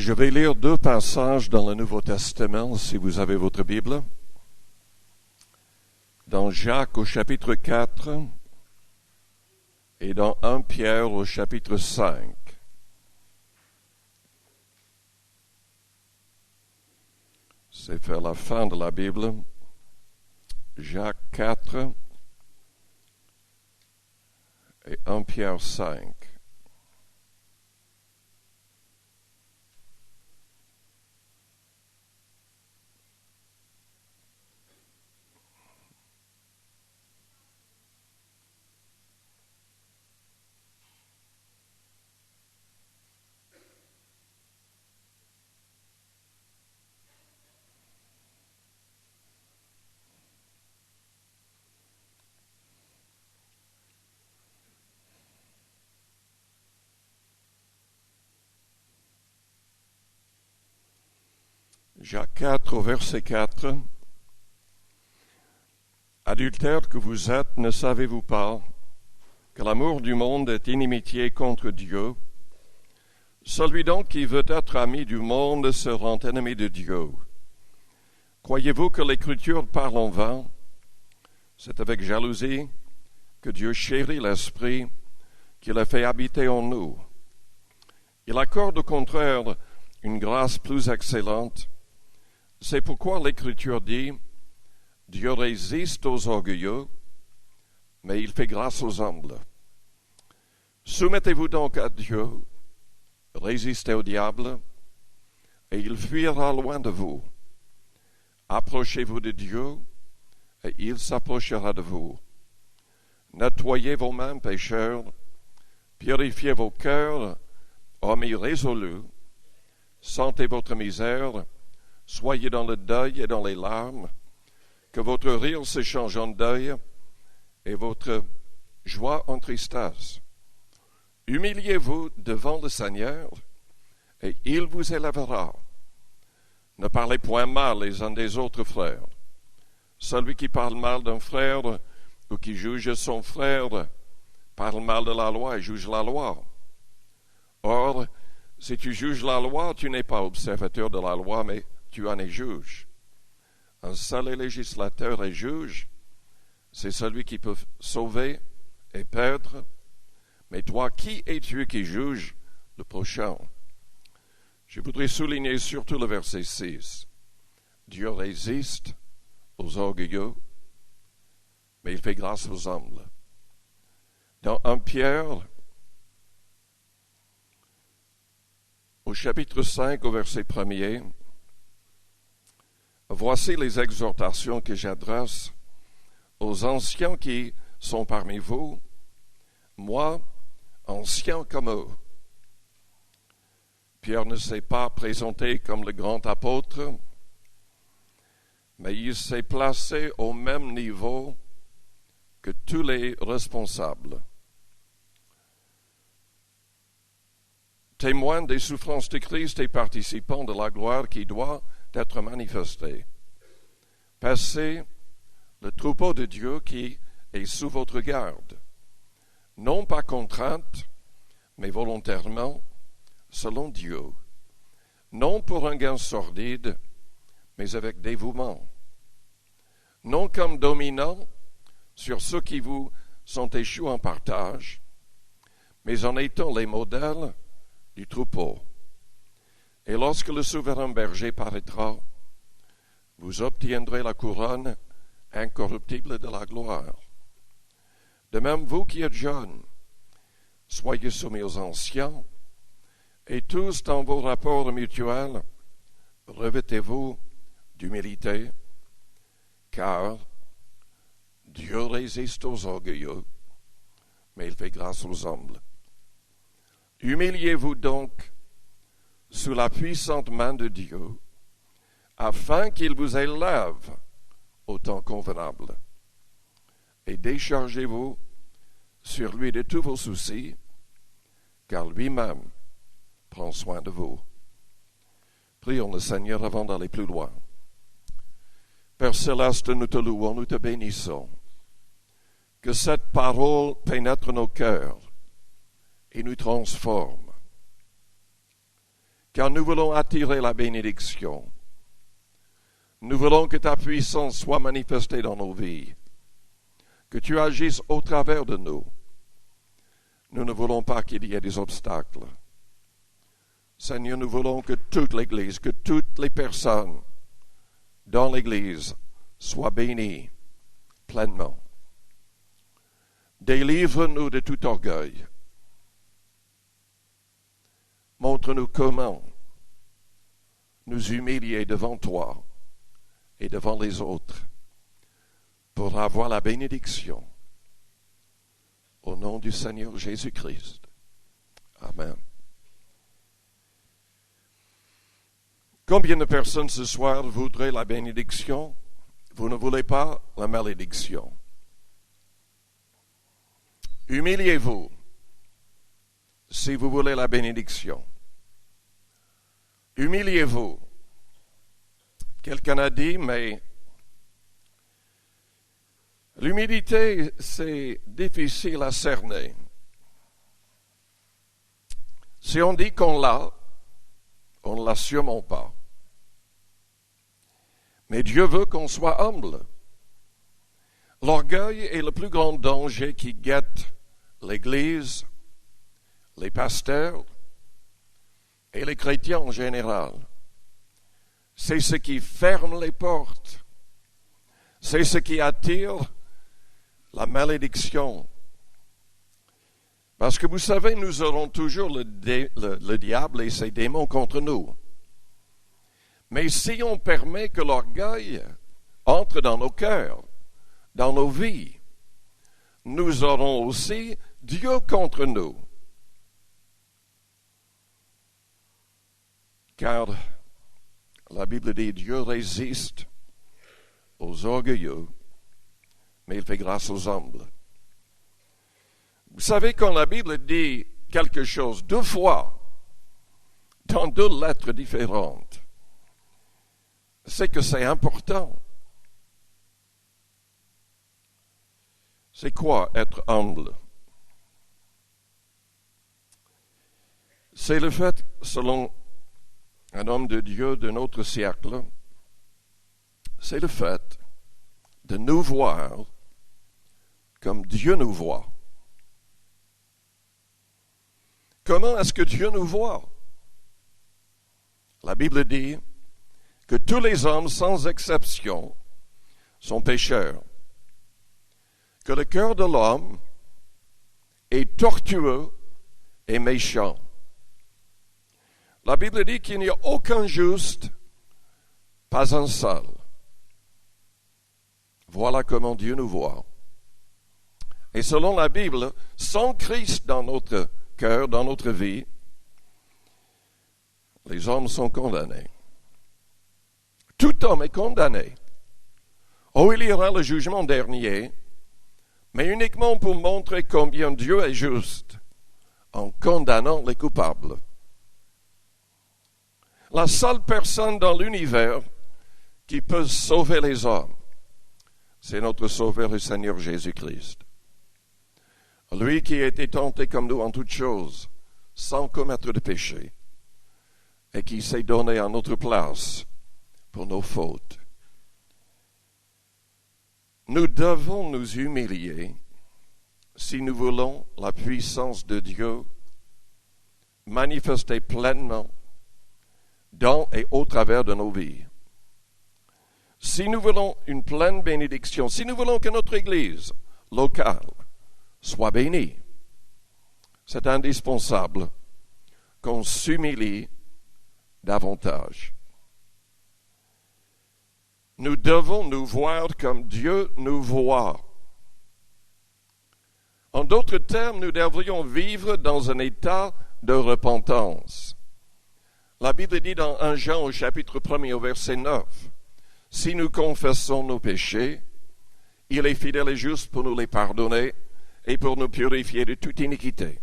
Je vais lire deux passages dans le Nouveau Testament, si vous avez votre Bible. Dans Jacques au chapitre 4 et dans 1 Pierre au chapitre 5. C'est vers la fin de la Bible. Jacques 4 et 1 Pierre 5. Jacques 4 au verset 4. Adultères que vous êtes, ne savez-vous pas que l'amour du monde est inimitié contre Dieu? Celui donc qui veut être ami du monde se rend ennemi de Dieu. Croyez-vous que l'Écriture parle en vain? C'est avec jalousie que Dieu chérit l'Esprit qu'il a fait habiter en nous. Il accorde au contraire une grâce plus excellente. C'est pourquoi l'Écriture dit « Dieu résiste aux orgueilleux, mais il fait grâce aux humbles. » Soumettez-vous donc à Dieu, résistez au diable, et il fuira loin de vous. Approchez-vous de Dieu, et il s'approchera de vous. Nettoyez vos mains, pécheurs, purifiez vos cœurs, hommes irrésolus, sentez votre misère, soyez dans le deuil et dans les larmes, que votre rire se change en deuil et votre joie en tristesse. Humiliez-vous devant le Seigneur et il vous élèvera. Ne parlez point mal les uns des autres frères. Celui qui parle mal d'un frère ou qui juge son frère parle mal de la loi et juge la loi. Or, si tu juges la loi, tu n'es pas observateur de la loi, mais tu en es juge. Un seul est législateur et juge, c'est celui qui peut sauver et perdre. Mais toi, qui es-tu qui juge le prochain? Je voudrais souligner surtout le verset 6. Dieu résiste aux orgueilleux, mais il fait grâce aux humbles. Dans 1 Pierre, au chapitre 5, au verset 1er, voici les exhortations que j'adresse aux anciens qui sont parmi vous, moi, ancien comme eux. Pierre ne s'est pas présenté comme le grand apôtre, mais il s'est placé au même niveau que tous les responsables. Témoin des souffrances de Christ et participant de la gloire qui doit être manifestée. Passez le troupeau de Dieu qui est sous votre garde, non pas contrainte, mais volontairement, selon Dieu, non pour un gain sordide, mais avec dévouement, non comme dominant sur ceux qui vous sont échus en partage, mais en étant les modèles du troupeau. Et lorsque le souverain berger paraîtra, vous obtiendrez la couronne incorruptible de la gloire. De même, vous qui êtes jeunes, soyez soumis aux anciens, et tous dans vos rapports mutuels, revêtez-vous d'humilité, car Dieu résiste aux orgueilleux, mais il fait grâce aux humbles. Humiliez-vous donc sous la puissante main de Dieu, afin qu'il vous élève au temps convenable. Et déchargez-vous sur lui de tous vos soucis, car lui-même prend soin de vous. Prions le Seigneur avant d'aller plus loin. Père Céleste, nous te louons, nous te bénissons. Que cette parole pénètre nos cœurs et nous transforme. car nous voulons attirer la bénédiction. Nous voulons que ta puissance soit manifestée dans nos vies, que tu agisses au travers de nous. Nous ne voulons pas qu'il y ait des obstacles. Seigneur, nous voulons que toute l'Église, que toutes les personnes dans l'Église soient bénies pleinement. Délivre-nous de tout orgueil. Montre-nous comment nous humilier devant toi et devant les autres pour avoir la bénédiction. Au nom du Seigneur Jésus-Christ. Amen. Combien de personnes ce soir voudraient la bénédiction? Vous ne voulez pas la malédiction. Humiliez-vous si vous voulez la bénédiction. Humiliez-vous. Quelqu'un a dit, mais l'humilité, c'est difficile à cerner. Si on dit qu'on l'a, on ne l'a sûrement pas. Mais Dieu veut qu'on soit humble. L'orgueil est le plus grand danger qui guette l'Église, les pasteurs et les chrétiens en général. C'est ce qui ferme les portes. C'est ce qui attire la malédiction. Parce que vous savez, nous aurons toujours le diable et ses démons contre nous. Mais si on permet que l'orgueil entre dans nos cœurs, dans nos vies, nous aurons aussi Dieu contre nous. Car la Bible dit, Dieu résiste aux orgueilleux, mais il fait grâce aux humbles. Vous savez, quand la Bible dit quelque chose deux fois, dans deux lettres différentes, c'est que c'est important. C'est quoi être humble? C'est le fait, selon un homme de Dieu de notre siècle, c'est le fait de nous voir comme Dieu nous voit. Comment est-ce que Dieu nous voit? La Bible dit que tous les hommes, sans exception, sont pécheurs. Que le cœur de l'homme est tortueux et méchant. La Bible dit qu'il n'y a aucun juste, pas un seul. Voilà comment Dieu nous voit. Et selon la Bible, sans Christ dans notre cœur, dans notre vie, les hommes sont condamnés. Tout homme est condamné. Oh, il y aura le jugement dernier, mais uniquement pour montrer combien Dieu est juste en condamnant les coupables. La seule personne dans l'univers qui peut sauver les hommes, c'est notre Sauveur, le Seigneur Jésus-Christ. Lui qui a été tenté comme nous en toutes choses, sans commettre de péché, et qui s'est donné à notre place pour nos fautes. Nous devons nous humilier si nous voulons la puissance de Dieu manifester pleinement dans et au travers de nos vies. Si nous voulons une pleine bénédiction, si nous voulons que notre Église locale soit bénie, c'est indispensable qu'on s'humilie davantage. Nous devons nous voir comme Dieu nous voit. En d'autres termes, nous devrions vivre dans un état de repentance. La Bible dit dans 1 Jean au chapitre 1 au verset 9, « Si nous confessons nos péchés, il est fidèle et juste pour nous les pardonner et pour nous purifier de toute iniquité. »